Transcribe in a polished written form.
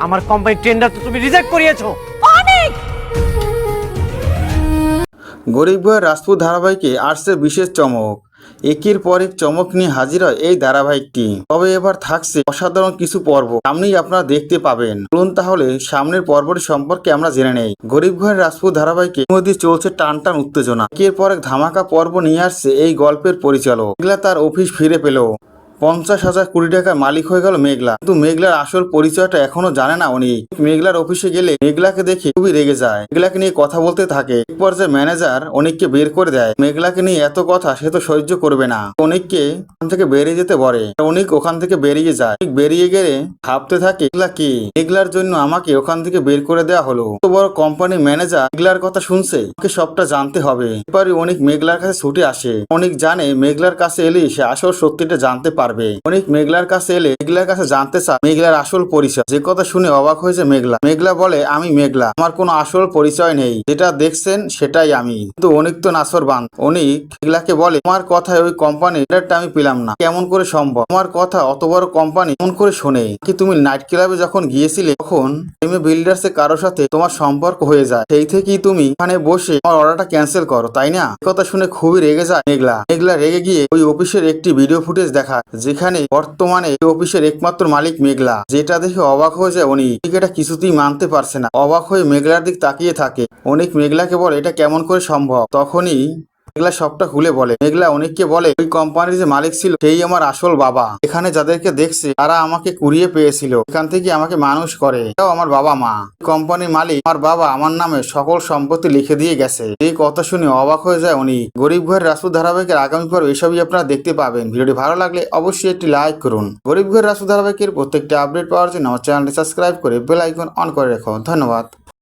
আমার কোম্পানির টেন্ডার তো তুমি রিজেক্ট করিয়েছো। অনেক গরিব বইয়ের রাজপুত ধারাবাহিকে আসছে বিশেষ চমক। একের পর এক চমক নিয়ে হাজির হয় এই ধারাবাহিকটি। তবে এবার থাকছে অসাধারণ কিছু পর্ব, সামনেই আপনারা দেখতে পাবেন। চলুন তাহলে সামনের পর্বটি সম্পর্কে আমরা জেনে নেই। গরিব ঘরের রাজপুত ধারাবাহিকে মধ্যে চলছে টান টান উত্তেজনা। একের পর এক ধামাকা পর্ব নিয়ে আসছে এই গল্পের পরিচালক। মেঘলা তার অফিস ফিরে পেল। 50,000 কোটি টাকার মালিক হয়ে গেল মেঘলা। কিন্তু মেঘলার আসল পরিচয়টা এখনো জানে না অনিক। মেঘলার অফিসে গেলে মেঘলাকে দেখে খুবই রেগে যায়। মেঘলাকে নিয়ে কথা বলতে থাকে। এক পর্যায়ে ম্যানেজার অনিককে বের করে দেয়। মেঘলাকে নিয়ে এত কথা সে তো সহ্য করবে না। অনিককে ওখান থেকে বেরিয়ে যেতে বলে। অনিক ওখান থেকে বেরিয়ে যায়। অনিক বেরিয়ে গেলে ভাবতে থাকে মেঘলা কে? মেঘলার জন্য আমাকে ওখান থেকে বের করে দেওয়া হলো। এত বড় কোম্পানির ম্যানেজার মেঘলার কথা শুনছে, আমাকে সবটা জানতে হবে। এরপরে অনিক মেঘলার কাছে ছুটে আসে। অনিক জানে মেঘলার কাছে এলে সে আসল সত্যিটা জানতে পারবে। অনিক মেঘলার কাছে এলে মেঘলার কাছে জানতে চায় মেঘলার আসল পরিচয়। যে কথা শুনে অবাক হয়েছে মেঘলা। মেঘলা বলে, আমি মেঘলা, আমার কোনো আসল পরিচয় নেই, যেটা দেখছেন সেটাই আমি। কিন্তু অনিক তো নাছরবান। অনিক মেঘলাকে বলে, তোমার কথায় ওই কোম্পানির টেন্ডারটা আমি পেলাম না, কেমন করে সম্ভব? তোমার কথা অত বড় কোম্পানি কেমন করে শোনে? কি তুমি নাইট ক্লাবে যখন গিয়েছিলে তখন এমএ বিল্ডার্স এর কারোর সাথে তোমার সম্পর্ক হয়ে যায়, সেই থেকেই তুমি এখানে বসে আমার অর্ডারটা ক্যান্সেল করো, তাই না? কথা শুনে খুবই রেগে যায় মেঘলা। মেঘলা রেগে গিয়ে ওই অফিসের একটি ভিডিও ফুটেজ দেখায়, যেখানে বর্তমানে এই অফিসের একমাত্র মালিক মেঘলা। যেটা দেখে অবাক হয়ে যায় অনিক। এটা কিছুতেই মানতে পারছে না। অবাক হয়ে মেঘলার দিক তাকিয়ে থাকে। অনিক মেঘলাকে বলে, এটা কেমন করে সম্ভব? তখনই মেঘলা সবটা খুলে বলে। মেঘলা অনিককে বলে, ওই কোম্পানির যে মালিক ছিল সেই আমার আসল বাবা। এখানে যাদেরকে দেখছে তারা আমাকে কুড়িয়ে পেয়েছিল, এখান থেকে আমাকে মানুষ করে, এটাও আমার বাবা মা। কোম্পানির মালিক আমার বাবা আমার নামে সকল সম্পত্তি লিখে দিয়ে গেছে। এই কথা শুনে অবাক হয়ে যায় অনিক। গরিব ঘরের রাজপুত ধারাবাহিকের আগামী পর এসবই আপনারা দেখতে পাবেন। ভিডিওটি ভালো লাগলে অবশ্যই একটি লাইক করুন। গরিব ঘরের রাজপুত ধারাবাহিকের প্রত্যেকটি আপডেট পাওয়ার জন্য আমার চ্যানেলটি সাবস্ক্রাইব করে বেল আইকন অন করে রাখুন। ধন্যবাদ।